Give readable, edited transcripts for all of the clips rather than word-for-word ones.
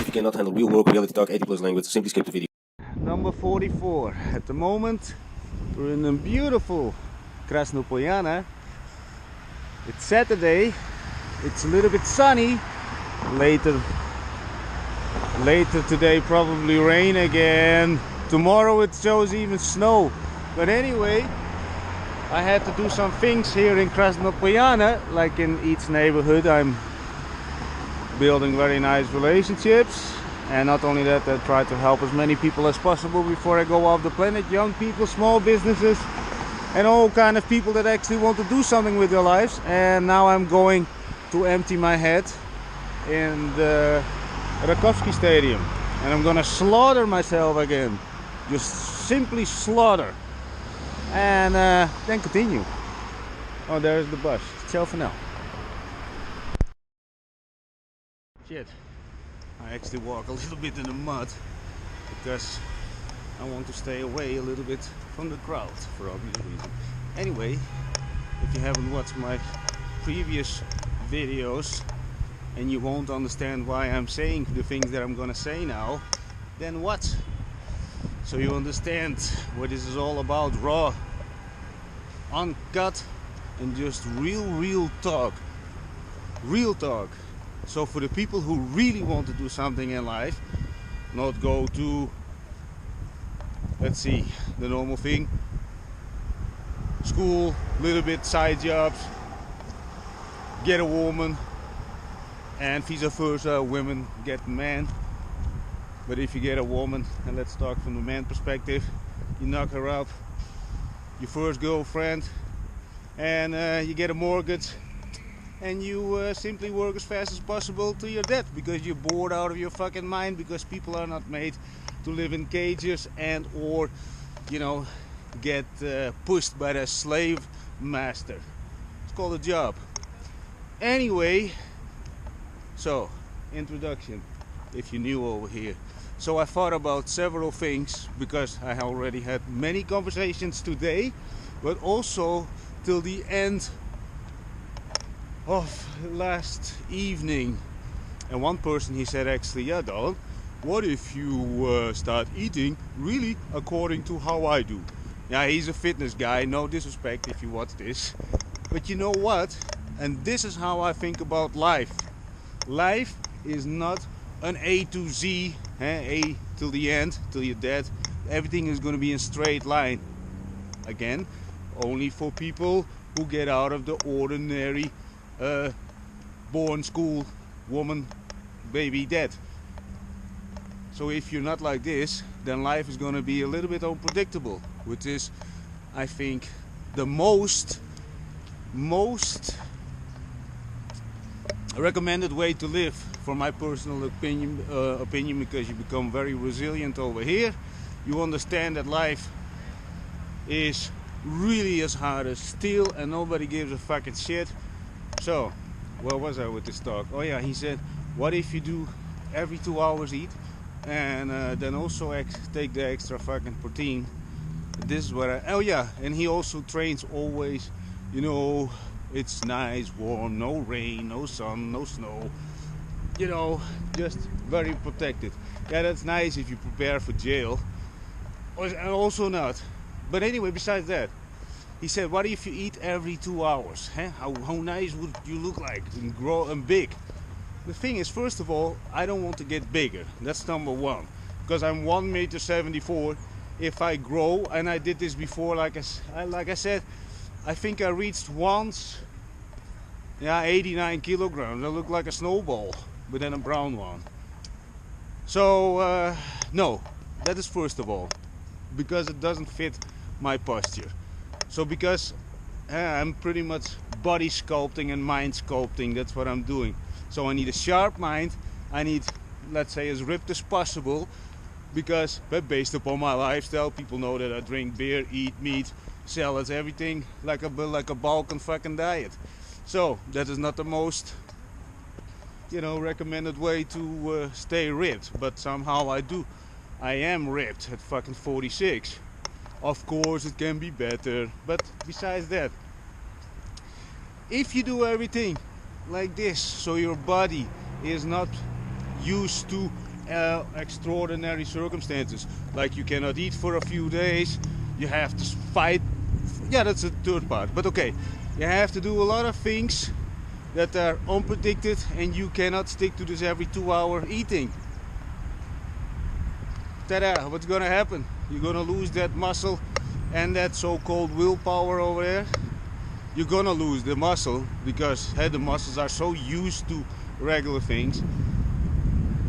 you cannot handle real work, reality talk, 80+ language, simply skip the video. Number 44. At the moment, we're in a beautiful Krasnopolyana. It's Saturday. It's a little bit sunny. Later today, probably rain again. Tomorrow it shows even snow. But anyway, I had to do some things here in Krasnopolyana. Like in each neighborhood, I'm building very nice relationships. And not only that, I try to help as many people as possible before I go off the planet. Young people, small businesses, and all kind of people that actually want to do something with their lives. And now I'm going to empty my head in the Rakovsky Stadium. And I'm gonna slaughter myself again. Just simply slaughter. And then continue. Oh, there's the bus. Ciao for now. Shit. I actually walk a little bit in the mud because I want to stay away a little bit from the crowd for obvious reasons. Anyway, if you haven't watched my previous videos and you won't understand why I'm saying the things that I'm gonna say now, then what? So you understand what this is all about: raw, uncut, and just real talk. Real talk. So for the people who really want to do something in life, not go to, let's see, the normal thing, school, little bit side jobs, get a woman, and vice versa, women get men. But if you get a woman, and let's talk from the man perspective, you knock her up, your first girlfriend, and you get a mortgage, and you simply work as fast as possible to your death because you're bored out of your fucking mind, because people are not made to live in cages and or, you know, get pushed by their slave master. It's called a job. Anyway, so introduction, if you're new over here. So I thought about several things because I already had many conversations today, but also till the end of last evening. And one person, he said actually, yeah, Don, what if you start eating really according to how I do? Yeah, he's a fitness guy, no disrespect if you watch this, but you know what? And this is how I think about life. Life is not an A to Z, A till the end, till you're dead. Everything is going to be in straight line. Again, only for people who get out of the ordinary born school, woman, baby, dead. So if you're not like this, then life is going to be a little bit unpredictable, which is, I think, the most recommended way to live, for my personal opinion, because you become very resilient over here. You understand that life is really as hard as steel and nobody gives a fucking shit. So, where was I with this talk? Oh yeah, he said, what if you do every 2 hours eat and then also take the extra fucking protein? This is what oh yeah, and he also trains always, you know, it's nice, warm, no rain, no sun, no snow, you know, just very protected. Yeah, that's nice if you prepare for jail, and also not. But anyway, besides that, he said, what if you eat every 2 hours? How nice would you look like and grow and big? The thing is, first of all, I don't want to get bigger. That's number one. Because I'm 1.74 m. If I grow, and I did this before, like I said, I think I reached once, yeah, 89 kilograms. I look like a snowball, but then a brown one. So, no, that is first of all. Because it doesn't fit my posture. So because I'm pretty much body sculpting and mind sculpting, that's what I'm doing. So I need a sharp mind, I need, let's say, as ripped as possible, because based upon my lifestyle, people know that I drink beer, eat meat, salads, everything like a Balkan fucking diet. So that is not the most, you know, recommended way to stay ripped, but somehow I do. I am ripped at fucking 46. Of course it can be better, but besides that, if you do everything like this, so your body is not used to extraordinary circumstances, like you cannot eat for a few days, you have to fight. Yeah, that's the third part, but okay, you have to do a lot of things that are unpredicted, and you cannot stick to this every 2 hour eating. Ta-da! What's gonna happen? You're gonna lose that muscle and that so-called willpower over there. You're gonna lose the muscle because the muscles are so used to regular things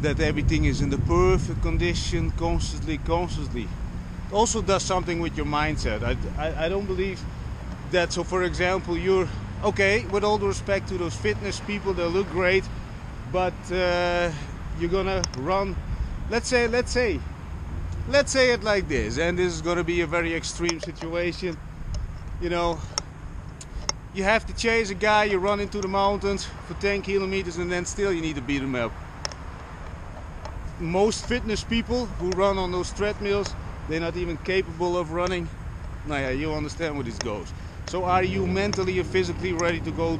that everything is in the perfect condition constantly. It also does something with your mindset. I don't believe that. So for example, you're okay, with all the respect to those fitness people, they look great, but you're gonna run, let's say it like this, and this is gonna be a very extreme situation. You know, you have to chase a guy, you run into the mountains for 10 kilometers, and then still you need to beat him up. Most fitness people who run on those treadmills, they're not even capable of running. Now, yeah, you understand where this goes. So are you mentally or physically ready to go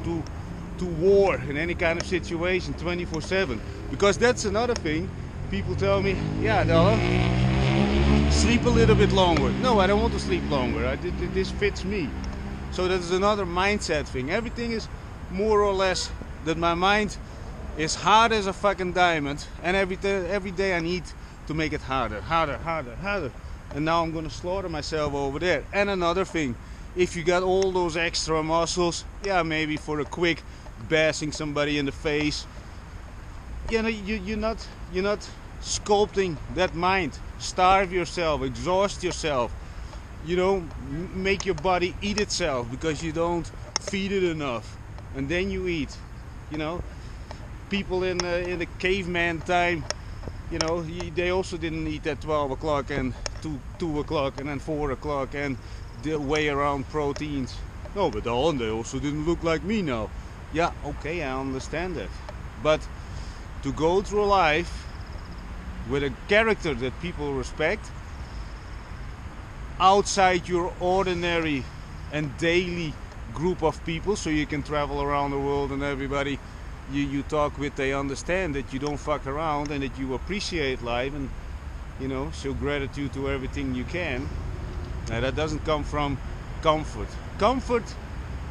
to war in any kind of situation 24/7? Because that's another thing. People tell me, yeah, Dollar, sleep a little bit longer. No, I don't want to sleep longer. This fits me. So that is another mindset thing. Everything is more or less that my mind is hard as a fucking diamond, and every day I need to make it harder. And now I'm gonna slaughter myself over there. And another thing, if you got all those extra muscles, yeah, maybe for a quick bashing somebody in the face, you know, you're not sculpting that mind. Starve yourself, exhaust yourself, you know, make your body eat itself because you don't feed it enough, and then you eat. You know, people in the caveman time, you know, they also didn't eat at 12 o'clock and 2 o'clock and then 4 o'clock and the way around proteins. No, but they also didn't look like me now. Yeah, okay, I understand that. But to go through life with a character that people respect, outside your ordinary and daily group of people, so you can travel around the world and everybody you talk with, they understand that you don't fuck around and that you appreciate life and, you know, show gratitude to everything you can. Now, that doesn't come from comfort.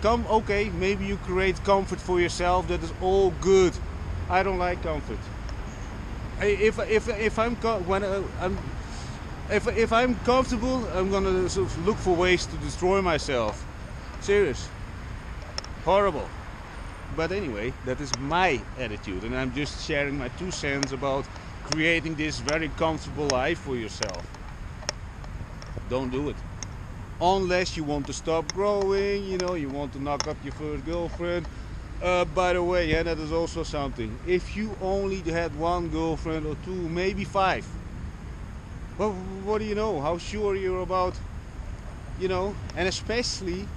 Okay, maybe you create comfort for yourself, that is all good. I don't like comfort. If I'm comfortable, I'm gonna sort of look for ways to destroy myself. Serious. Horrible. But anyway, that is my attitude, and I'm just sharing my 2 cents about creating this very comfortable life for yourself. Don't do it. Unless you want to stop growing, you know, you want to knock up your first girlfriend. By the way, yeah, that is also something. If you only had 1 girlfriend or 2, maybe 5, well, what do you know? How sure you're about, you know? And especially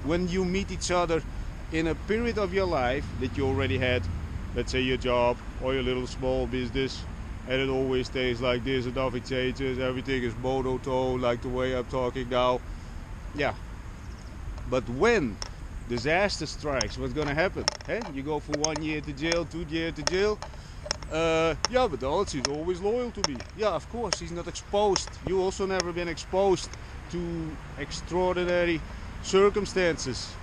when you meet each other in a period of your life that you already had, let's say your job or your little small business, and it always stays like this, and nothing changes, everything is monotone, like the way I'm talking now. Yeah. But when disaster strikes, what's gonna happen? Hey, you go for 1 year to jail, 2 years to jail. Yeah, but she's always loyal to me. Yeah, of course, she's not exposed. You also never been exposed to extraordinary circumstances.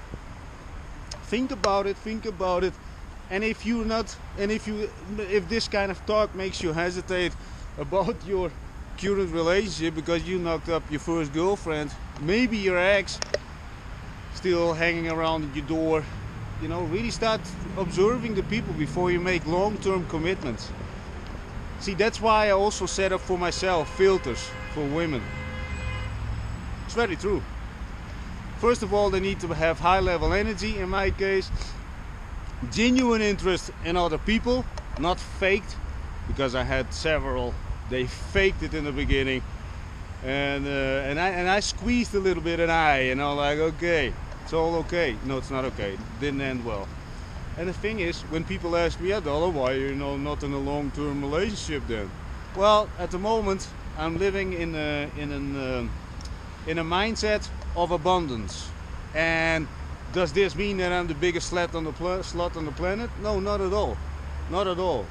Think about it. And if this kind of talk makes you hesitate about your current relationship because you knocked up your first girlfriend, maybe your ex still hanging around at your door, you know, really start observing the people before you make long-term commitments. See, that's why I also set up for myself filters for women. It's very true. First of all, they need to have high-level energy, in my case, genuine interest in other people, not faked, because I had several. They faked it in the beginning, and I squeezed a little bit, and like, okay, it's all okay. No, it's not okay. It didn't end well. And the thing is, when people ask me, yeah, Dollar, why are you not in a long-term relationship then? Well, at the moment, I'm living in a mindset of abundance. And does this mean that I'm the biggest slut on the planet? No, not at all. Not at all.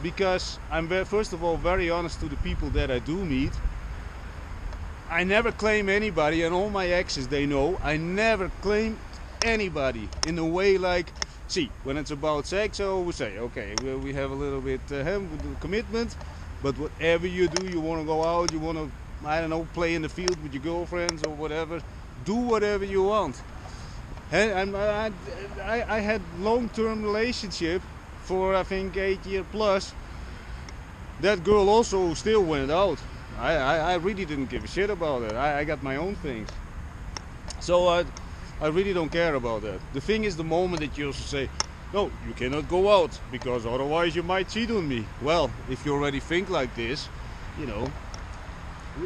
because I'm first of all very honest to the people that I do meet. I never claim anybody, and all my exes, they know, I never claim anybody in a way like, see, when it's about sex, I always say, okay, we have a little bit commitment, but whatever you do, you want to go out, you want to, I don't know, play in the field with your girlfriends or whatever, do whatever you want. And I had long-term relationship for, I think, 8 years plus. That girl also still went out. I really didn't give a shit about it. I got my own things. So I really don't care about that. The thing is, the moment that you also say, no, you cannot go out because otherwise you might cheat on me. Well, if you already think like this, you know,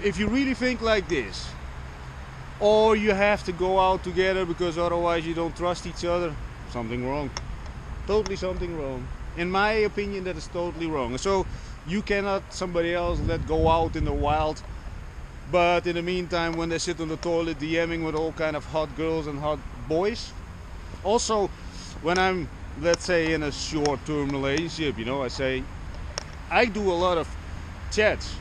if you really think like this, or you have to go out together because otherwise you don't trust each other, something wrong. Totally something wrong. In my opinion, that is totally wrong. And so you cannot somebody else let go out in the wild, but in the meantime when they sit on the toilet DMing with all kind of hot girls and hot boys. Also, when I'm, let's say, in a short-term relationship, you know, I say I do a lot of chats,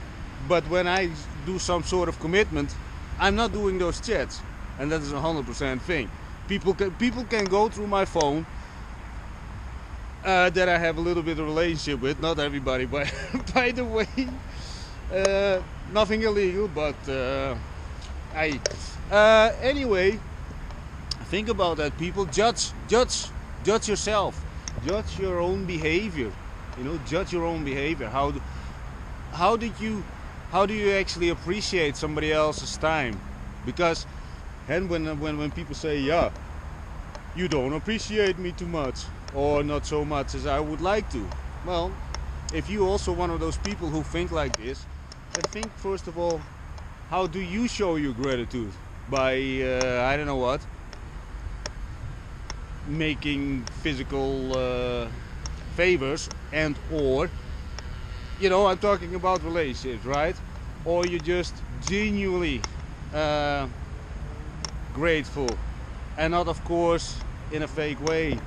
but when I do some sort of commitment, I'm not doing those chats, and that is 100% thing. People can go through my phone that I have a little bit of relationship with. Not everybody, but by the way, nothing illegal. But anyway, think about that. People judge yourself, judge your own behavior. You know, judge your own behavior. How do you actually appreciate somebody else's time? Because, and when people say, yeah, you don't appreciate me too much, or not so much as I would like to. Well, if you also one of those people who think like this, I think first of all, how do you show your gratitude? By I don't know what, making physical favors, and or, you know, I'm talking about relationships, right? Or you're just genuinely grateful, and not, of course, in a fake way.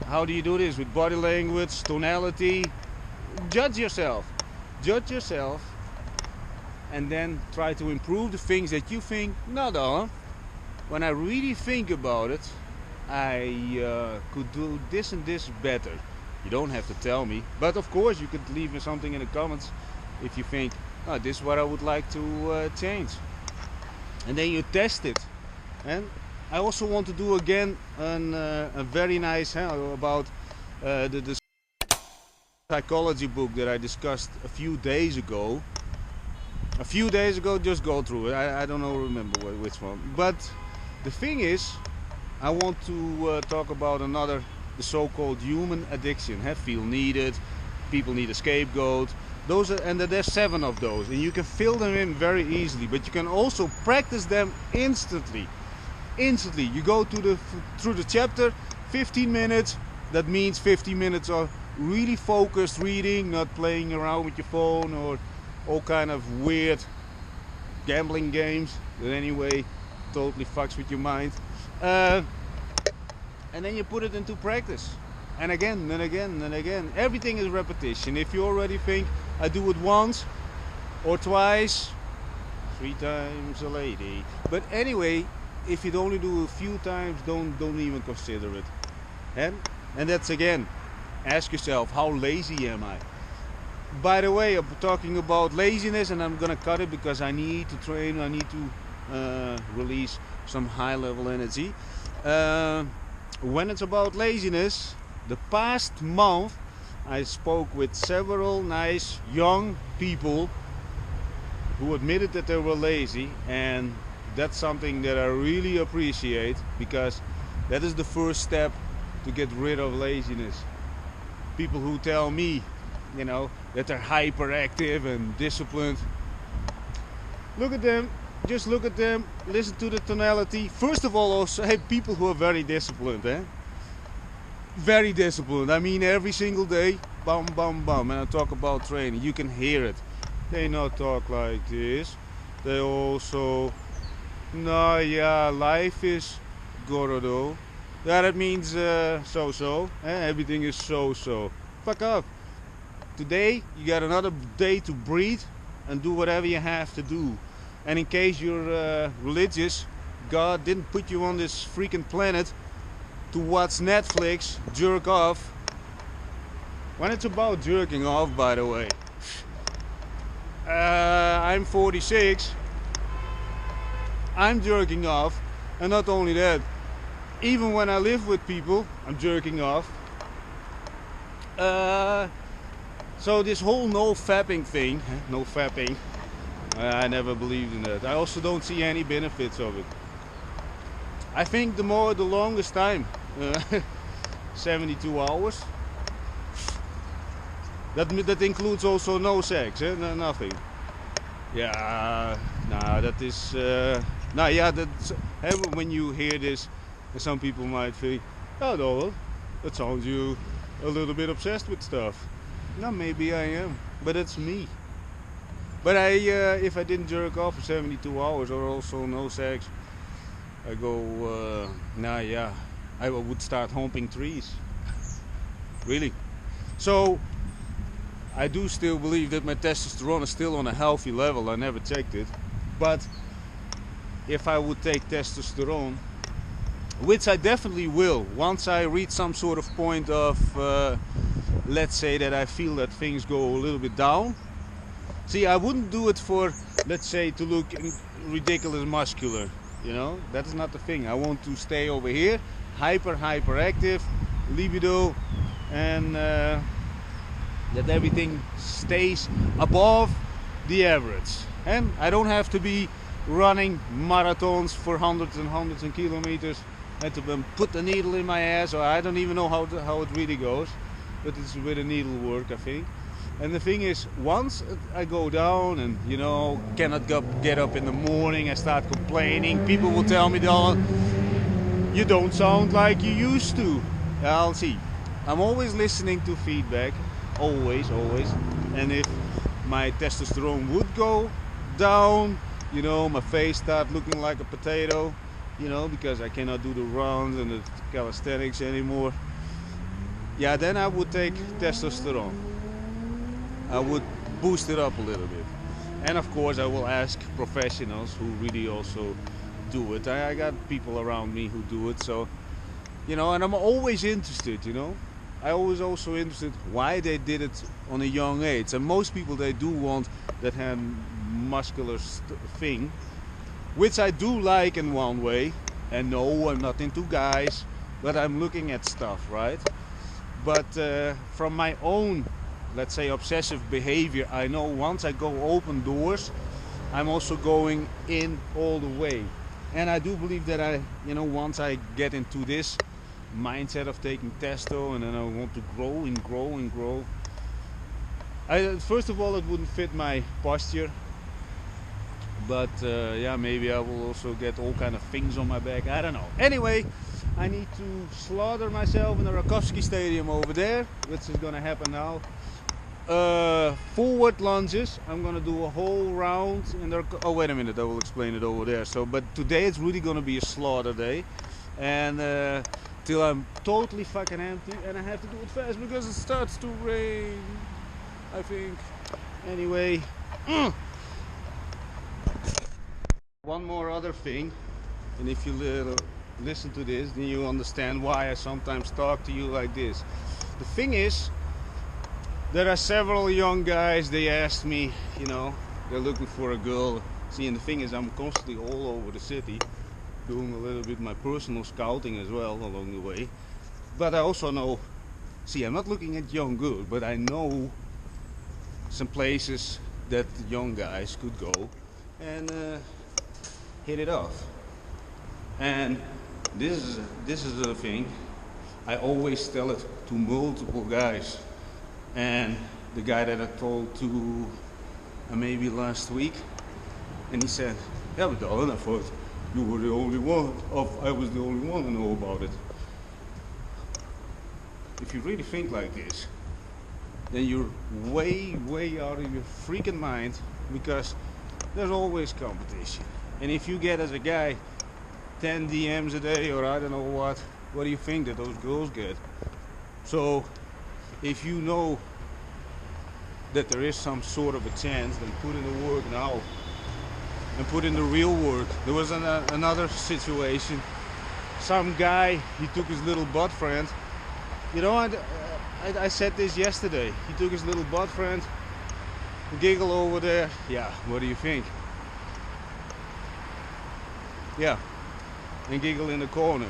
How do you do this? With body language, tonality. Judge yourself, and then try to improve the things that you think, no, when I really think about it, I could do this and this better. You don't have to tell me, but of course you could leave me something in the comments if you think, oh, this is what I would like to change. And then you test it. And I also want to do again a very nice about the psychology book that I discussed a few days ago. Just go through it. I don't remember which one. But the thing is, I want to talk about the so-called human addiction. Feel needed, people need a scapegoat. There's 7 of those, and you can fill them in very easily. But you can also practice them instantly. You go through the chapter, 15 minutes. That means 15 minutes of really focused reading, not playing around with your phone or all kind of weird gambling games that anyway totally fucks with your mind. And then you put it into practice, and again and again and again. Everything is repetition. If you already think I do it once or twice, 3 times a lady. But anyway, if you only do a few times, don't even consider it. And that's again, ask yourself, how lazy am I? By the way, I'm talking about laziness, and I'm gonna cut it because I need to train. I need to release some high-level energy. When it's about laziness, the past month I spoke with several nice young people who admitted that they were lazy, and that's something that I really appreciate, because that is the first step to get rid of laziness. People who tell me, you know, that they're hyperactive and disciplined. Look at them, just look at them, listen to the tonality. First of all, also, hey, people who are very disciplined, very disciplined. I mean, every single day, bum, bum, bum. And I talk about training, you can hear it. They not talk like this. They also, no, yeah, life is gorodo. Yeah, that means so-so. Everything is so-so. Fuck off. today you got another day to breathe and do whatever you have to do. And in case you're religious, God didn't put you on this freaking planet to watch Netflix, jerk off. When it's about jerking off, by the way, I'm 46, I'm jerking off, and not only that, even when I live with people, I'm jerking off. So this whole no fapping thing, no fapping, I never believed in that. I also don't see any benefits of it. I think the longest time, 72 hours. That includes also no sex, no, nothing. Yeah, nah, that is, nah, yeah, that's, when you hear this, some people might think, oh no, that sounds you a little bit obsessed with stuff. No, maybe I am, but it's me. But if I didn't jerk off for 72 hours or also no sex, I go, nah, yeah, I would start humping trees. Really. So, I do still believe that my testosterone is still on a healthy level. I never checked it. But if I would take testosterone, which I definitely will, once I reach some sort of point of, let's say that I feel that things go a little bit down. See, I wouldn't do it for, let's say, to look ridiculous muscular. You know, that is not the thing. I want to stay over here, hyperactive, libido, and that everything stays above the average. And I don't have to be running marathons for hundreds and hundreds of kilometers and to put the needle in my ass, or I don't even know how it really goes, but it's with a needle work, I think. And the thing is, once I go down and, you know, cannot get up in the morning, I start complaining. People will tell me, you don't sound like you used to. I'll see. I'm always listening to feedback. Always. And if my testosterone would go down, you know, my face start looking like a potato, you know, because I cannot do the runs and the calisthenics anymore. Yeah, then I would take testosterone. I would boost it up a little bit. And of course I will ask professionals who really also do it. I got people around me who do it, so, you know, and I'm always interested, you know. I always also interested why they did it on a young age. And most people, they do want that hand muscular thing, which I do like in one way. And no, I'm not into guys, but I'm looking at stuff, right? But from my own, let's say, obsessive behavior, I know once I go open doors, I'm also going in all the way. And I do believe that once I get into this mindset of taking testo, and then I want to grow and grow. First of all, it wouldn't fit my posture, but yeah, maybe I will also get all kind of things on my back. I don't know. Anyway, I need to slaughter myself in the Rakowski Stadium over there, which is gonna happen now. Forward lunges. I'm gonna do a whole round in the. Oh, wait a minute. I will explain it over there. So, but today it's really gonna be a slaughter day, and till I'm totally fucking empty, and I have to do it fast because it starts to rain, I think. Anyway, one more other thing, and if you listen to this, then you understand why I sometimes talk to you like this. The thing is, there are several young guys, they asked me, you know, they're looking for a girl. See, and the thing is, I'm constantly all over the city, doing a little bit my personal scouting as well along the way. But I also know, see, I'm not looking at young girls, but I know some places that young guys could go and hit it off. And this is the thing, I always tell it to multiple guys. And the guy that I told to maybe last week, and he said, yeah, but Alan, I thought you were the only one, I was the only one to know about it. If you really think like this, then you're way out of your freaking mind, because there's always competition. And if you get, as a guy, 10 DMs a day, or I don't know what do you think that those girls get? So if you know that there is some sort of a chance, then put in the work now and put in the real work. There was another situation. Some guy, he took his little butt friend. You know, I said this yesterday. He took his little butt friend, giggle over there. Yeah, what do you think? Yeah, and giggle in the corner.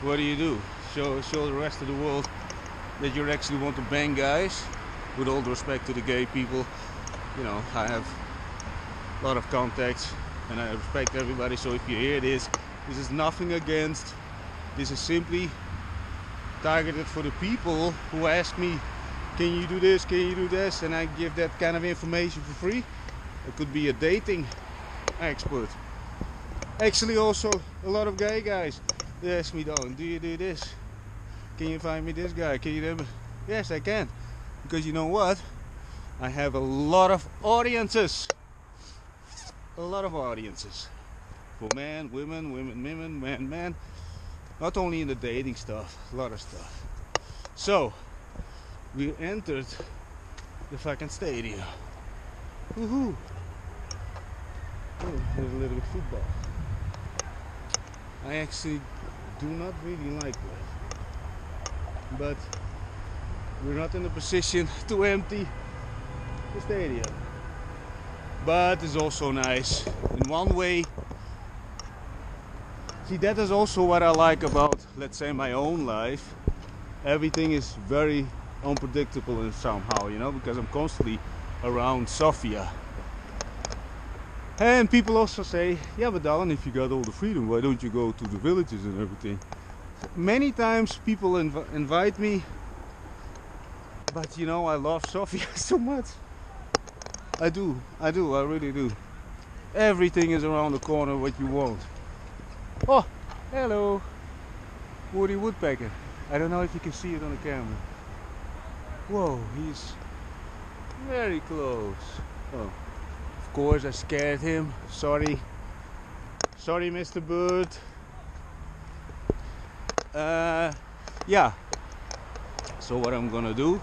What do? Show the rest of the world that you actually want to bang guys. With all the respect to the gay people, you know, I have a lot of contacts and I respect everybody. So if you hear this is nothing against. This is simply targeted for the people who ask me, can you do this, can you do this? And I give that kind of information for free. It could be a dating expert. Actually also a lot of gay guys, they ask me, do you do this? Can you find me this guy? Can you do it? Yes, I can. Because you know what? I have a lot of audiences. A lot of audiences. For men, women, men. Not only in the dating stuff, a lot of stuff. So, we entered the fucking stadium. Woohoo! Oh, there's a little bit of football. I actually do not really like that. But we're not in a position to empty the stadium. But it's also nice in one way. See, that is also what I like about, let's say, my own life. Everything is very unpredictable and somehow, you know, because I'm constantly around Sofia. And people also say, yeah, but Alan, if you got all the freedom, why don't you go to the villages and everything? Many times people invite me. But you know, I love Sofia so much. I really do. Everything is around the corner what you want. Oh, hello. Woody woodpecker. I don't know if you can see it on the camera. Whoa, he's very close. Oh, of course I scared him. Sorry, Mr. Bird. Yeah. So what I'm gonna do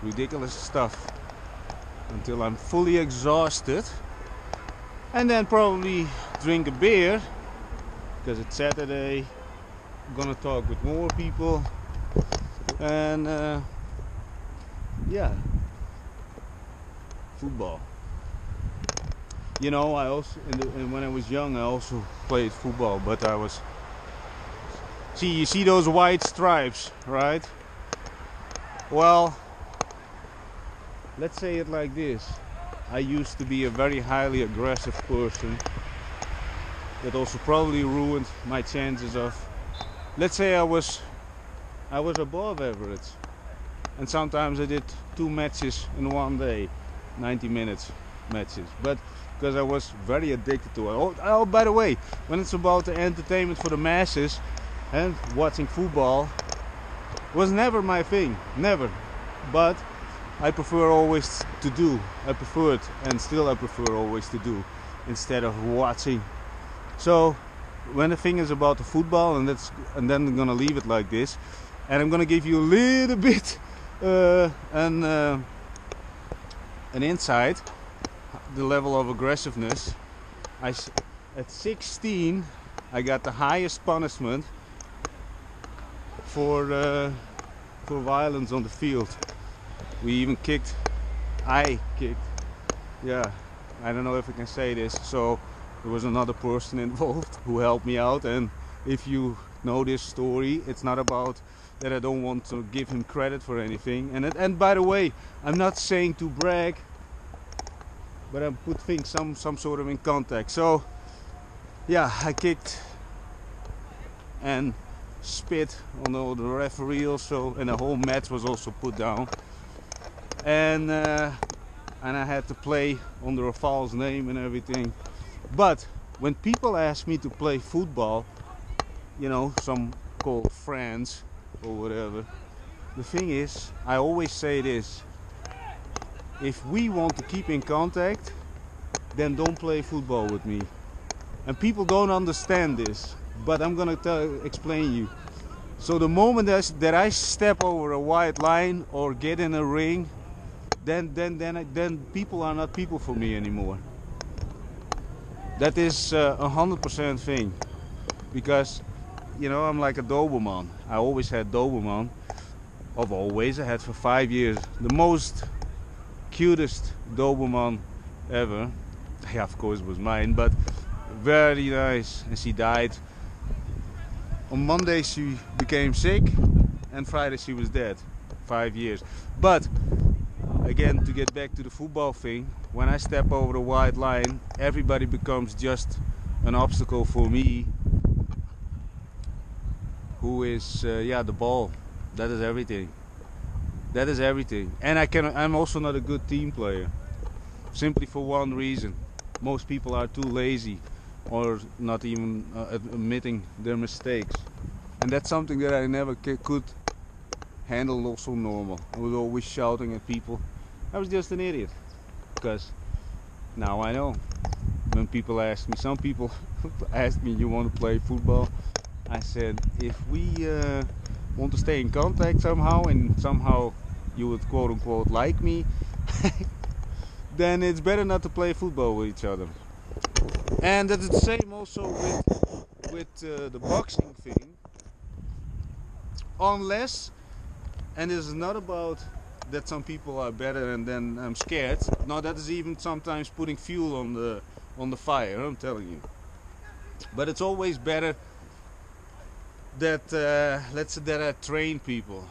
ridiculous stuff until I'm fully exhausted, and then probably drink a beer because it's Saturday. I'm gonna talk with more people, and yeah, football. You know, I also when I was young I also played football, but I was you see those white stripes, right? Well, let's say it like this. I used to be a very highly aggressive person. That also probably ruined my chances of, let's say I was above average. And sometimes I did 2 matches in one day, 90 minutes matches. But because I was very addicted to it. Oh, by the way, when it's about the entertainment for the masses and watching football, was never my thing, never. But I prefer always to do. I preferred and still I prefer always to do instead of watching. So when the thing is about the football, and then I'm gonna leave it like this, and I'm gonna give you a little bit an insight, the level of aggressiveness. At 16 I got the highest punishment for violence on the field. I kicked, yeah, I don't know if I can say this, so there was another person involved who helped me out. And if you know this story, it's not about that I don't want to give him credit for anything. And by the way, I'm not saying to brag, but I put things some sort of in context. So yeah, I kicked and spit on all the referee also, and the whole match was also put down. And I had to play under a false name and everything. But when people ask me to play football, you know, some call friends or whatever, the thing is, I always say this: if we want to keep in contact, then don't play football with me. And people don't understand this, but I'm gonna explain you. So the moment that I step over a white line or get in a ring, then people are not people for me anymore. That is 100% thing, because you know I'm like a Doberman. I always had Doberman. Of always, I had for 5 years the most cutest Doberman ever. Yeah, of course it was mine, but very nice. And she died. On Monday she became sick, and Friday she was dead. 5 years. But again, to get back to the football thing, when I step over the white line, everybody becomes just an obstacle for me, who is the ball. That is everything. That is everything. And I'm also not a good team player, simply for one reason: most people are too lazy, or not even admitting their mistakes, and that's something that I never could handle. Also normal. I was always shouting at people. I was just an idiot, because now I know. When people ask me, some people ask me, "You want to play football?" I said, if we want to stay in contact somehow, and somehow you would quote unquote like me, then it's better not to play football with each other. And that's the same also with the boxing thing. Unless, and it's not about that some people are better and then I'm scared. No, that is even sometimes putting fuel on the fire, I'm telling you. But it's always better that let's say that I train people,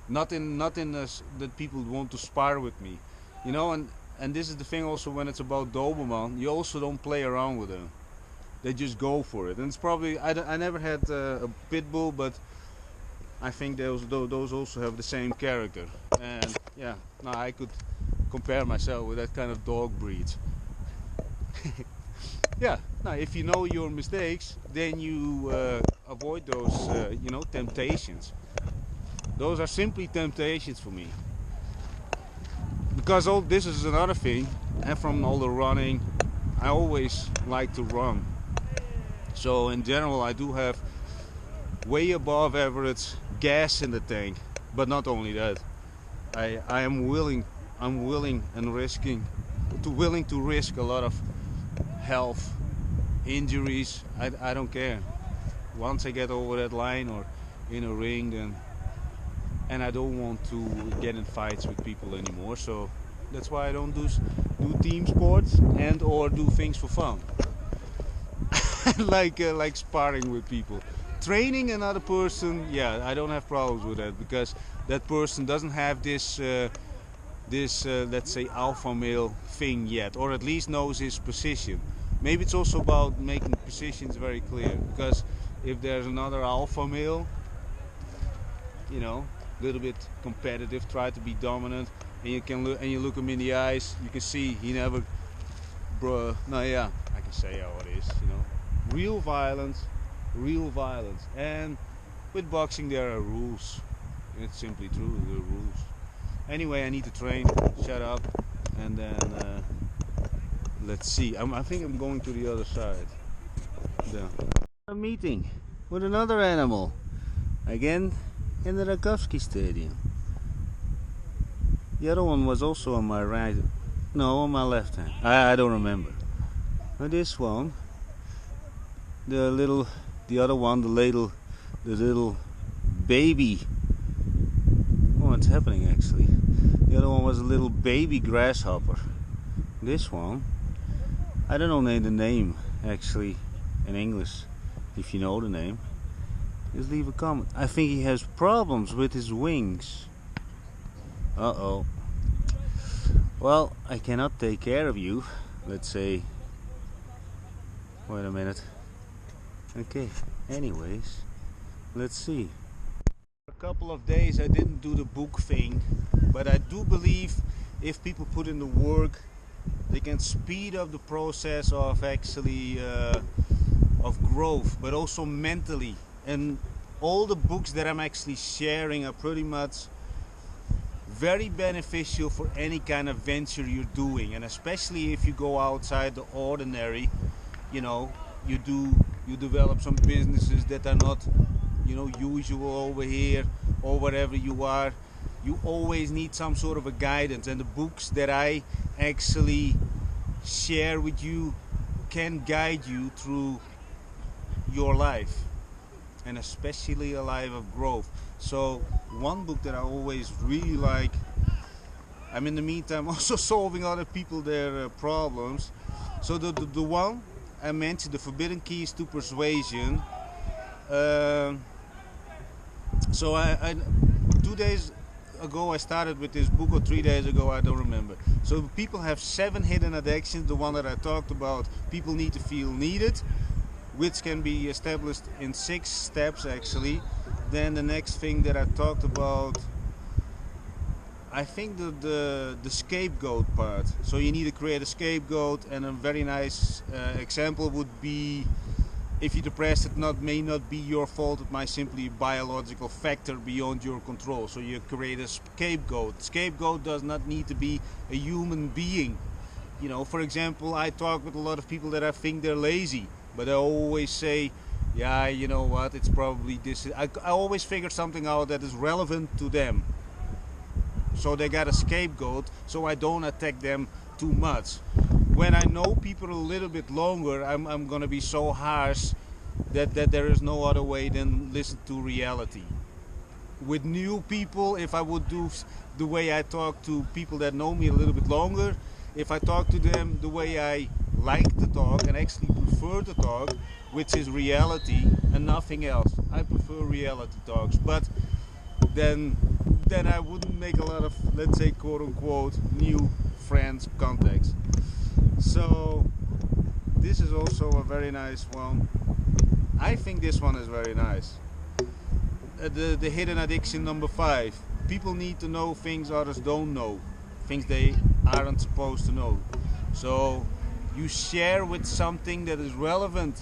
not in that people want to spar with me, you know. And this is the thing also, when it's about Doberman, you also don't play around with them. They just go for it. And it's probably I never had a pit bull, but I think those also have the same character. And yeah, no, I could compare myself with that kind of dog breed. Yeah, now if you know your mistakes, then you avoid those, temptations. Those are simply temptations for me. Because all this is another thing, and from all the running, I always like to run. So in general, I do have way above average gas in the tank. But not only that, I'm willing and willing to risk a lot of health, injuries. I don't care. Once I get over that line or in a ring, then, and I don't want to get in fights with people anymore. So that's why I don't do team sports and or do things for fun. like sparring with people. Training another person, yeah, I don't have problems with that, because that person doesn't have this let's say alpha male thing yet, or at least knows his position. Maybe it's also about making positions very clear, because if there's another alpha male, you know, a little bit competitive, try to be dominant, and you look him in the eyes, you can see he never, I can say how it is, you know, real violence. And with boxing there are rules. It's simply true, there are rules. Anyway, I need to train. Shut up, and then let's see. I think I'm going to the other side. There. A meeting with another animal, again in the Rakowski Stadium. The other one was also on my right, no, on my left hand. I don't remember. But this one, the other one, the little baby. What's happening actually? The other one was a little baby grasshopper. This one, I don't know the name actually in English. If you know the name, just leave a comment. I think he has problems with his wings. Uh-oh. Well, I cannot take care of you. Let's say. Wait a minute. Okay, anyways, let's see. A couple of days I didn't do the book thing, but I do believe if people put in the work, they can speed up the process of actually of growth, but also mentally. And all the books that I'm actually sharing are pretty much very beneficial for any kind of venture you're doing, and especially if you go outside the ordinary, you know, you develop some businesses that are not usual over here or wherever you are. You always need some sort of a guidance, and the books that I actually share with you can guide you through your life, and especially a life of growth. So one book that I always really like, I'm in the meantime also solving other people their problems. So the one I mentioned, The Forbidden Keys to Persuasion. So I 2 days ago I started with this book, or 3 days ago, I don't remember. So people have 7 hidden addictions. The one that I talked about, people need to feel needed, which can be established in 6 steps actually. Then the next thing that I talked about, I think the scapegoat part. So you need to create a scapegoat, and a very nice example would be, if you're depressed, it may not be your fault, it might simply be a biological factor beyond your control. So you create a scapegoat. Scapegoat does not need to be a human being. For example, I talk with a lot of people that I think they're lazy, but I always say, yeah, you know what, it's probably this. I always figure something out that is relevant to them. So they got a scapegoat, so I don't attack them too much. When I know people a little bit longer, I'm gonna be so harsh that there is no other way than listen to reality. With new people, if I would do the way I talk to people that know me a little bit longer, if I talk to them the way I like to talk and actually prefer to talk, which is reality and nothing else. I prefer reality talks, but then I wouldn't make a lot of, let's say, quote unquote, new friends contacts. So this is also a very nice one. I think this one is very nice. The hidden addiction number 5. People need to know things others don't know, things they aren't supposed to know. So you share with something that is relevant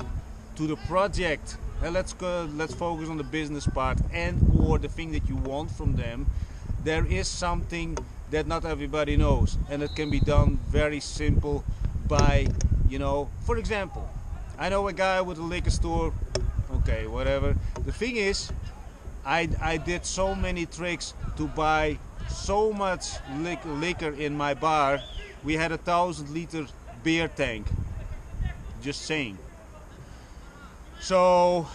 to the project. And let's focus on the business part, and or the thing that you want from them. There is something that not everybody knows, and it can be done very simple by, for example, I know a guy with a liquor store. Okay, whatever. The thing is, I did so many tricks to buy so much liquor in my bar. We had a 1,000-liter beer tank. Just saying. So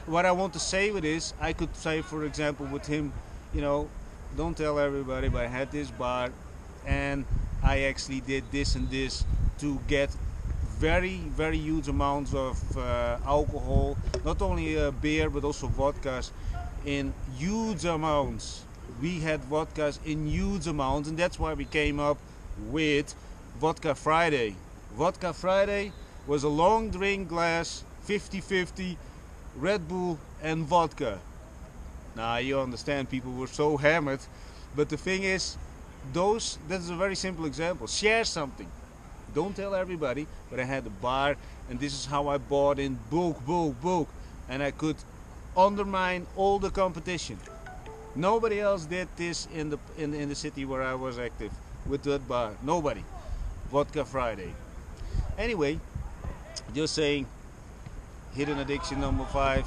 what I want to say with this, I could say, for example, with him, don't tell everybody, but I had this bar and I actually did this and this to get very, very huge amounts of alcohol, not only beer but also vodkas in huge amounts. We had vodkas in huge amounts, and that's why we came up with Vodka Friday. Vodka Friday was a long drink glass, 50-50, Red Bull and vodka. Now you understand, people were so hammered, but the thing is, that's a very simple example. Share something. Don't tell everybody, but I had a bar, and this is how I bought in bulk, and I could undermine all the competition. Nobody else did this in the city where I was active with that bar. Nobody. Vodka Friday. Anyway, just saying, hidden addiction number 5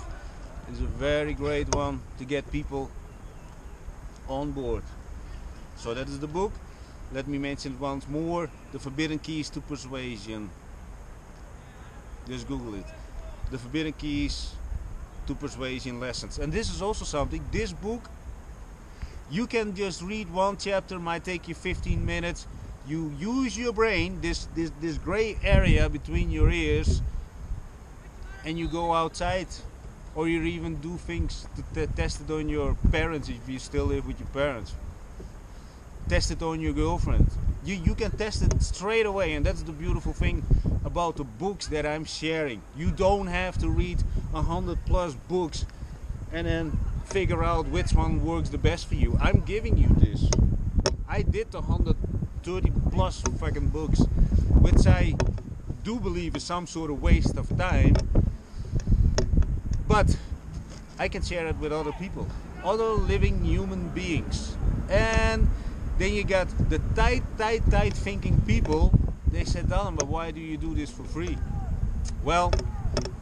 is a very great one to get people on board. So that is the book. Let me mention it once more. The Forbidden Keys to Persuasion. Just Google it. The Forbidden Keys to Persuasion Lessons. And this is also something, this book, you can just read one chapter, might take you 15 minutes. You use your brain, this gray area between your ears, and you go outside, or you even do things to test it on your parents if you still live with your parents. Test it on your girlfriend. You can test it straight away, and that's the beautiful thing about the books that I'm sharing. You don't have to read 100+ books and then figure out which one works the best for you. I'm giving you this. I did 130+ fucking books, which I do believe is some sort of waste of time, but I can share it with other people, other living human beings. And then you got the tight thinking people. They said, Dallin, but why do you do this for free? Well,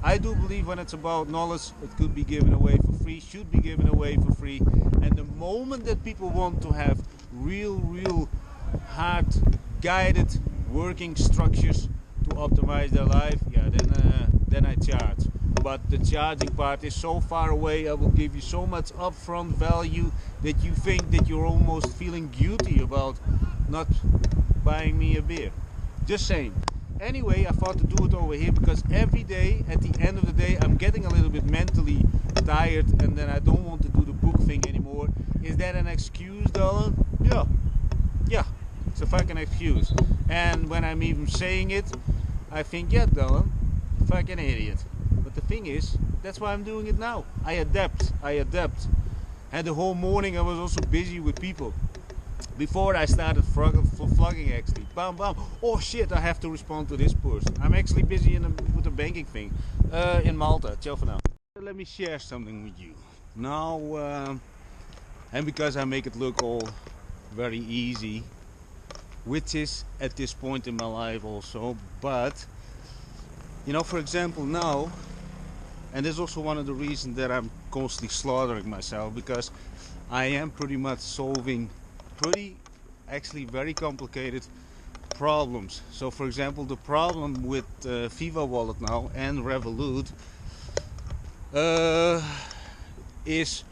I do believe when it's about knowledge, it could be given away for free, should be given away for free. And the moment that people want to have real hard guided working structures to optimize their life, yeah, then I charge. But the charging part is so far away. I will give you so much upfront value that you think that you're almost feeling guilty about not buying me a beer. Just saying. Anyway, I thought to do it over here because every day, at the end of the day, I'm getting a little bit mentally tired, and then I don't want to do the book thing anymore. Is that an excuse, Dylan? Yeah, it's a fucking excuse. And when I'm even saying it, I think, yeah, Dylan, fucking idiot. But the thing is, that's why I'm doing it now. I adapt. And the whole morning I was also busy with people. Before I started vlogging, actually, bam. Oh shit! I have to respond to this person. I'm actually busy with the banking thing in Malta. Ciao for now. Let me share something with you now, and because I make it look all very easy, which is at this point in my life also. But you know, for example, now, and this is also one of the reasons that I'm constantly slaughtering myself, because I am pretty much solving actually very complicated problems. So for example, the problem with Viva Wallet now and Revolut is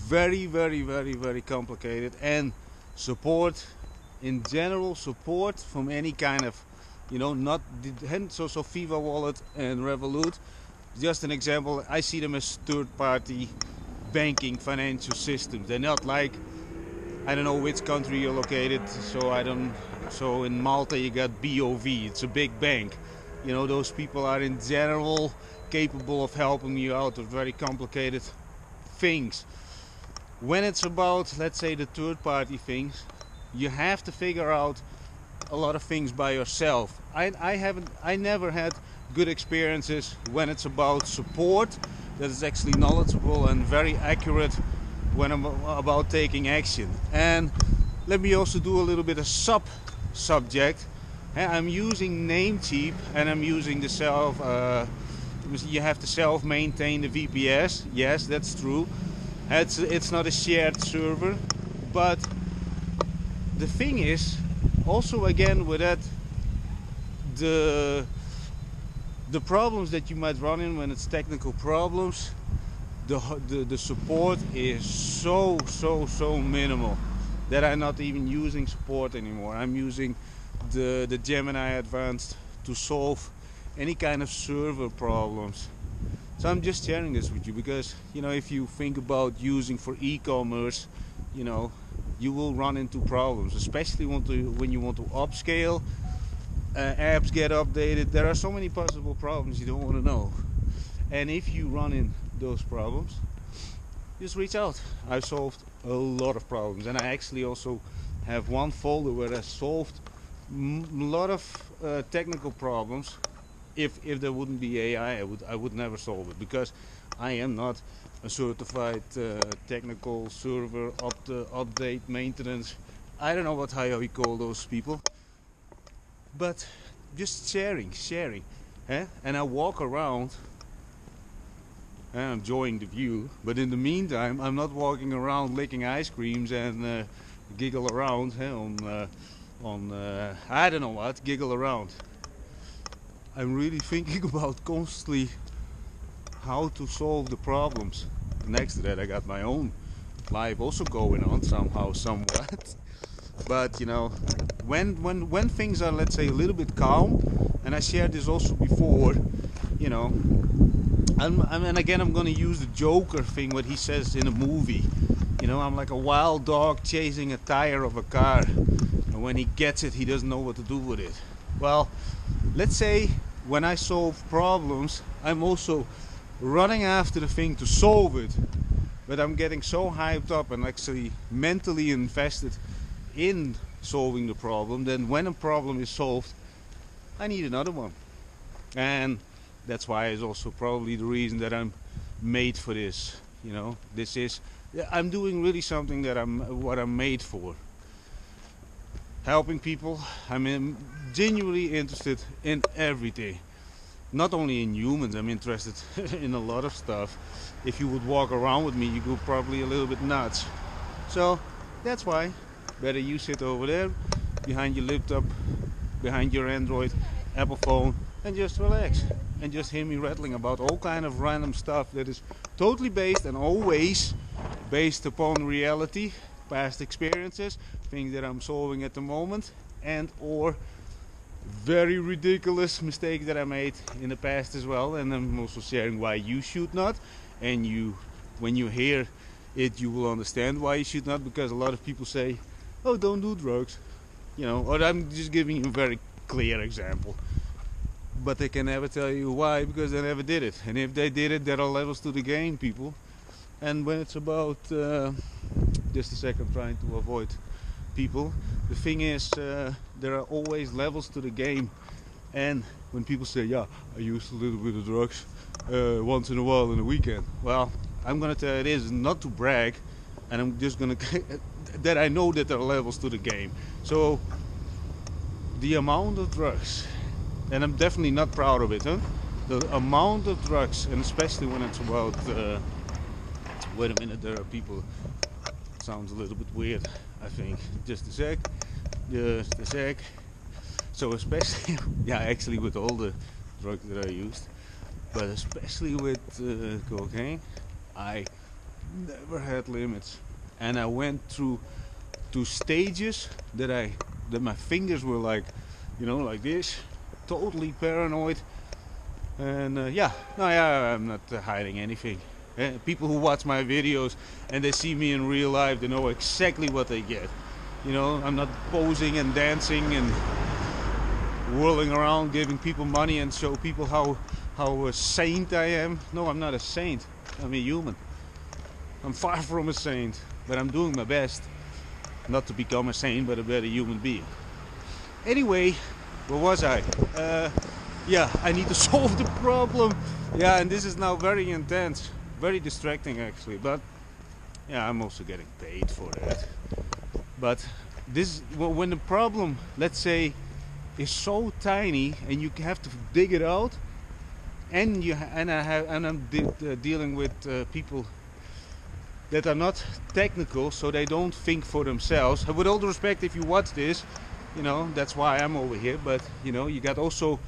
very complicated, and support in general, support from any kind of, you know, not so Viva Wallet and Revolut, just an example, I see them as third-party banking financial systems. They're not like, I don't know which country you're located, so in Malta you got BOV, it's a big bank. You know, those people are in general capable of helping you out with very complicated things. When it's about, let's say, the third party things, you have to figure out a lot of things by yourself. I never had good experiences when it's about support that is actually knowledgeable and very accurate when I'm about taking action. And let me also do a little bit of subject. I'm using Namecheap, and I'm using the you have to self-maintain the VPS. Yes, that's true. It's not a shared server, but the thing is, also again with that, the problems that you might run in when it's technical problems, the support is so minimal that I'm not even using support anymore. I'm using the Gemini Advanced to solve any kind of server problems. So I'm just sharing this with you because, you know, if you think about using for e-commerce, you know, you will run into problems, especially when you want to upscale. Apps get updated. There are so many possible problems you don't want to know. And if you run in those problems, just reach out. I've solved a lot of problems, and I actually also have one folder where I solved a lot of technical problems. If there wouldn't be AI, I would never solve it, because I am not a certified technical server update maintenance. I don't know how you call those people, but just sharing. And I walk around and I'm enjoying the view, but in the meantime I'm not walking around licking ice creams and giggle around on I don't know what, giggle around. I'm really thinking about constantly how to solve the problems. Next to that, I got my own life also going on somehow, somewhat. But you know, when things are, let's say, a little bit calm, and I shared this also before, you know, and again I'm gonna use the Joker thing, what he says in a movie. You know, I'm like a wild dog chasing a tire of a car, and when he gets it, he doesn't know what to do with it. Well, let's say when I solve problems, I'm also running after the thing to solve it, but I'm getting so hyped up and actually mentally invested in solving the problem, then when a problem is solved, I need another one. And that's why it's also probably the reason that I'm made for this. You know, I'm doing really something that what I'm made for. Helping people. I'm genuinely interested in everything. not only in humans, I'm interested in a lot of stuff. If you would walk around with me, you go probably a little bit nuts. So that's why better you sit over there behind your laptop, behind your Android, Apple phone, and just relax and just hear me rattling about all kind of random stuff that is totally based and always based upon reality, past experiences, things that I'm solving at the moment, and or very ridiculous mistakes that I made in the past as well. And I'm also sharing why you should not, and when you hear it, you will understand why you should not, because a lot of people say, oh, don't do drugs, or I'm just giving you a very clear example, but they can never tell you why, because they never did it. And if they did it, there are levels to the game, people. And when it's about just a second, trying to avoid people, the thing is, there are always levels to the game. And when people say, yeah, I used a little bit of drugs once in a while in a weekend, well, I'm gonna tell you, it is not to brag, and I'm just gonna that I know that there are levels to the game. So the amount of drugs, and I'm definitely not proud of it, the amount of drugs, and especially when it's about wait a minute, there are people, it sounds a little bit weird, I think. Just a sec. So especially yeah, actually with all the drugs that I used, but especially with cocaine, I never had limits. And I went through two stages that my fingers were like, like this, totally paranoid. And yeah, I'm not hiding anything. People who watch my videos and they see me in real life, they know exactly what they get. I'm not posing and dancing and whirling around giving people money and show people how a saint I am. No, I'm not a saint. I'm a human. I'm far from a saint, but I'm doing my best not to become a saint, but a better human being. Anyway, where was I? Yeah, I need to solve the problem. Yeah, and this is now very intense, very distracting actually, but yeah, I'm also getting paid for that. But this, when the problem, let's say, is so tiny and you have to dig it out, and I'm dealing with people that are not technical, so they don't think for themselves. With all due respect, if you watch this, that's why I'm over here. But you got also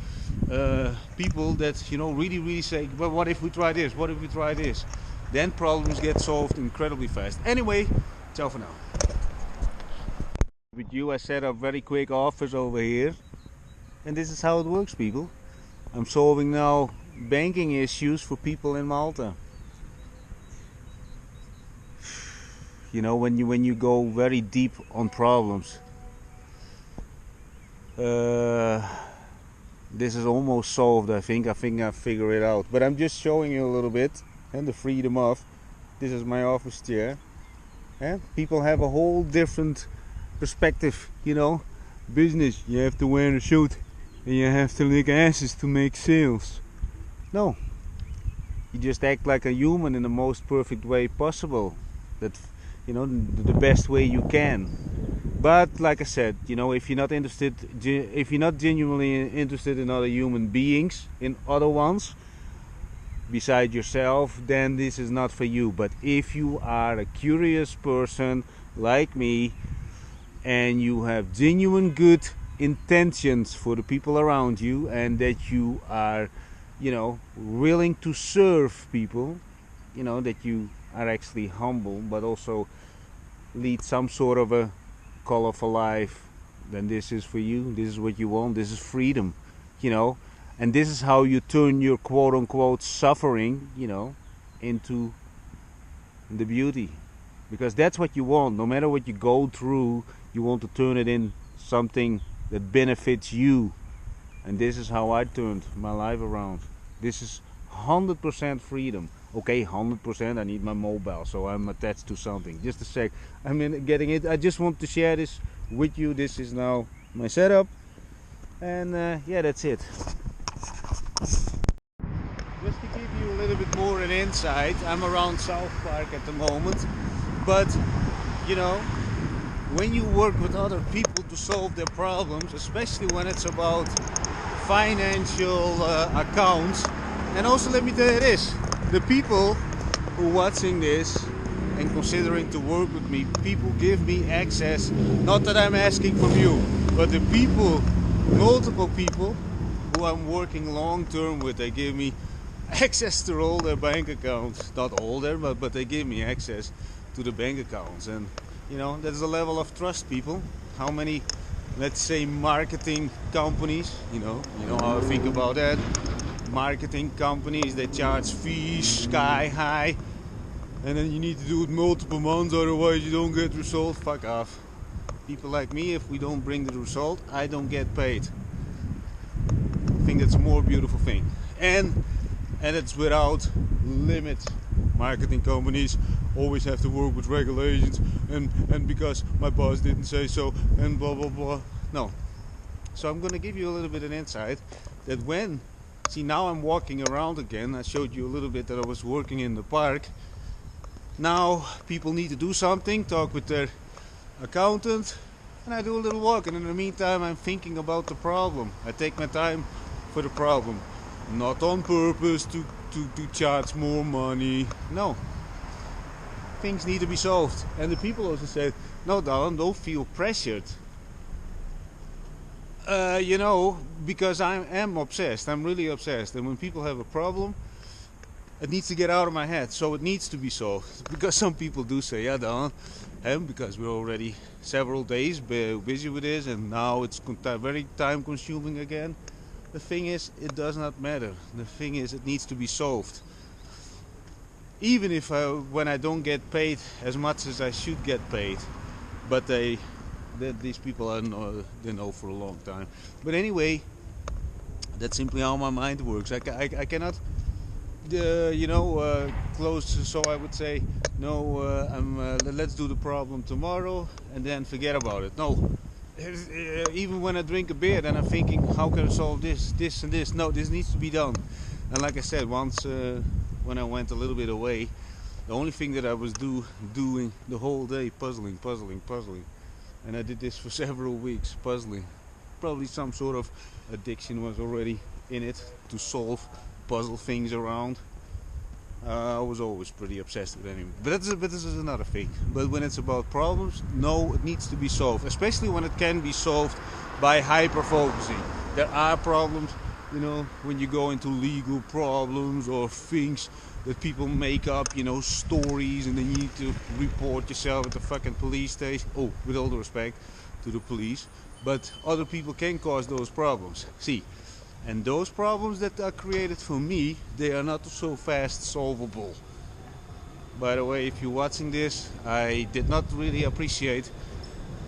people that really say, well, what if we try this? What if we try this? Then problems get solved incredibly fast. Anyway, ciao for now. With you, I set up very quick office over here, and this is how it works, people. I'm solving now banking issues for people in Malta. When you go very deep on problems, this is almost solved. I think I figured it out, but I'm just showing you a little bit and the freedom of. This is my office chair, and people have a whole different perspective. Business, you have to wear a suit and you have to lick asses to make sales. No, you just act like a human in the most perfect way possible. That the best way you can. But like I said, if you're not interested, if you're not genuinely interested in other human beings, in other ones beside yourself, then this is not for you. But if you are a curious person like me, and you have genuine good intentions for the people around you, and that you are willing to serve people, that you are actually humble but also lead some sort of a colorful life, then this is for you. This is what you want. This is freedom, and this is how you turn your quote-unquote suffering into the beauty, because that's what you want. No matter what you go through, you want to turn it in something that benefits you. And this is how I turned my life around. This is 100% freedom. Okay, 100%, I need my mobile, so I'm attached to something. Just a sec, I'm getting it. I just want to share this with you. This is now my setup, and yeah, that's it. Just to give you a little bit more an insight, I'm around South Park at the moment, but when you work with other people to solve their problems, especially when it's about financial accounts. And also let me tell you this, the people who are watching this and considering to work with me, people give me access, not that I'm asking from you, but the people, multiple people who I'm working long term with, they give me access to all their bank accounts. Not all their, but they give me access to the bank accounts. And you know, that's a level of trust, people. How many, let's say, marketing companies, you know how I think about that. Marketing companies, they charge fees sky high, and then you need to do it multiple months, otherwise you don't get results. Fuck off. People like me, if we don't bring the result, I don't get paid. I think that's a more beautiful thing. And it's without limits. Marketing companies always have to work with regulations, and because my boss didn't say so, and blah blah blah. No. So I'm gonna give you a little bit of insight that when, see, now I'm walking around again. I showed you a little bit that I was working in the park. Now people need to do something, talk with their accountant, and I do a little walk, and in the meantime I'm thinking about the problem. I take my time for the problem, not on purpose to charge more money. No, things need to be solved. And the people also said, no Darren, don't feel pressured. You know, because I am obsessed. I'm really obsessed, and when people have a problem, it needs to get out of my head, so it needs to be solved. Because some people do say, yeah Darren, because we're already several days busy with this, and now it's very time consuming again. The thing is, it does not matter. The thing is, it needs to be solved. Even if when I don't get paid as much as I should get paid, but these people they know for a long time. But anyway, that's simply how my mind works. I cannot, close. So I would say, no, let's do the problem tomorrow and then forget about it. No. Even when I drink a beer, then I'm thinking, how can I solve this, and this? No, this needs to be done. And like I said, once when I went a little bit away, the only thing that I was doing the whole day, puzzling. And I did this for several weeks, puzzling. Probably some sort of addiction was already in it to solve puzzle things around. I was always pretty obsessed with anime. But this is another thing. But when it's about problems, no, it needs to be solved. Especially when it can be solved by hyper-focusing. There are problems, you know, when you go into legal problems or things that people make up, you know, stories, and then you need to report yourself at the fucking police station. Oh, with all the respect to the police. But other people can cause those problems. See. And those problems that are created for me, they are not so fast solvable. By the way, if you're watching this, I did not really appreciate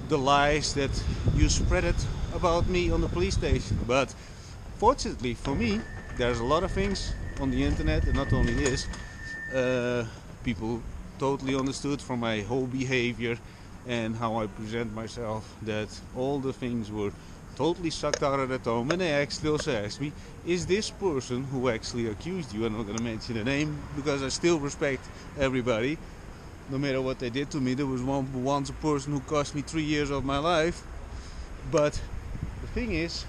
the lies that you spread about me on the police station. But fortunately for me, there's a lot of things on the internet, and not only this, people totally understood from my whole behavior and how I present myself that all the things were totally sucked out of the tone. And they actually also asked me, is this person who actually accused you, I'm not going to mention the name because I still respect everybody, no matter what they did to me. There was once a person who cost me 3 years of my life. But the thing is,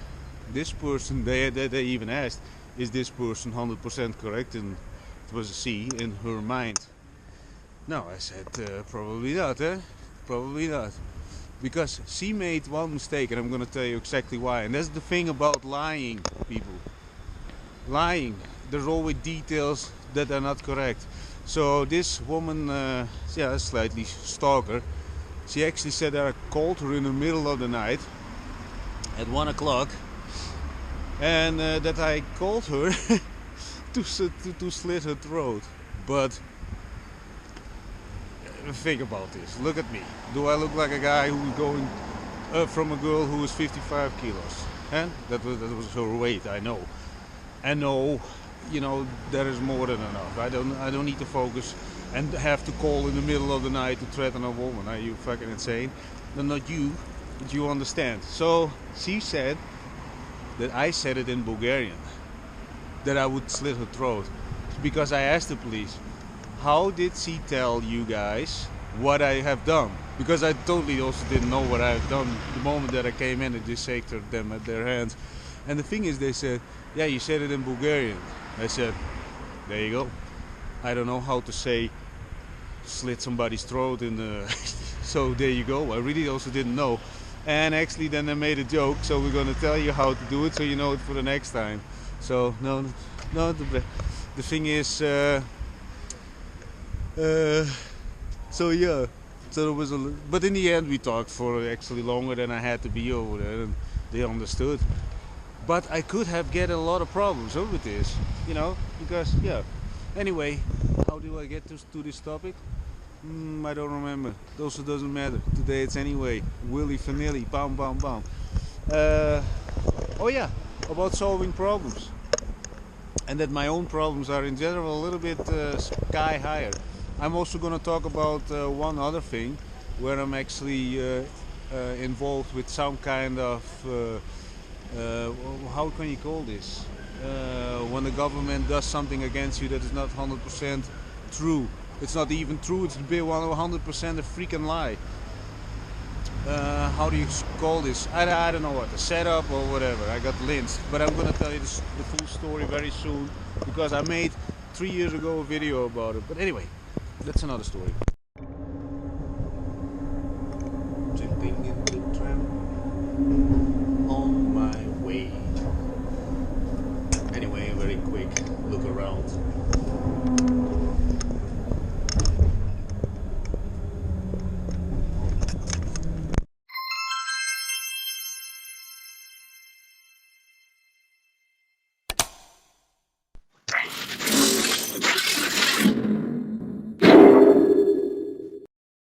this person, they even asked, is this person 100% correct? And it was a C in her mind. No, I said, probably not, probably not. Because she made one mistake, and I'm going to tell you exactly why. And that's the thing about lying, people. Lying. There's always details that are not correct. So this woman, slightly stalker, she actually said that I called her in the middle of the night at 1 o'clock, and that I called her to slit her throat. But think about this. Look at me. Do I look like a guy who's going from a girl who is 55 kilos? That was her weight, I know. And no, you know, there is more than enough. I don't need to focus and have to call in the middle of the night to threaten a woman. Are you fucking insane? No, not you, but you understand. So she said that I said it in Bulgarian, that I would slit her throat. Because I asked the police, how did she tell you guys what I have done? Because I totally also didn't know what I have done. The moment that I came in, I just shaked them at their hands. And the thing is, they said, yeah, you said it in Bulgarian. I said, there you go. I don't know how to say slit somebody's throat in the so there you go. I really also didn't know. And actually then I made a joke, so we're going to tell you how to do it so you know it for the next time. So no, the thing is, so yeah, so it was but in the end we talked for actually longer than I had to be over there, and they understood. But I could have get a lot of problems over this, because yeah. Anyway, how do I get to this topic? I don't remember. It also doesn't matter. Today it's anyway willy fanilly, bam bam bam. Oh yeah, about solving problems, and that my own problems are in general a little bit sky higher. I'm also going to talk about one other thing where I'm actually involved with some kind of how can you call this? When the government does something against you that is not 100% true. It's not even true, it's 100% a freaking lie. How do you call this? I don't know what, a setup or whatever. I got lynched. But I'm going to tell you the full story very soon, because I made 3 years ago a video about it. But anyway, that's another story. Jumping in the tram on my way. Anyway, very quick look around.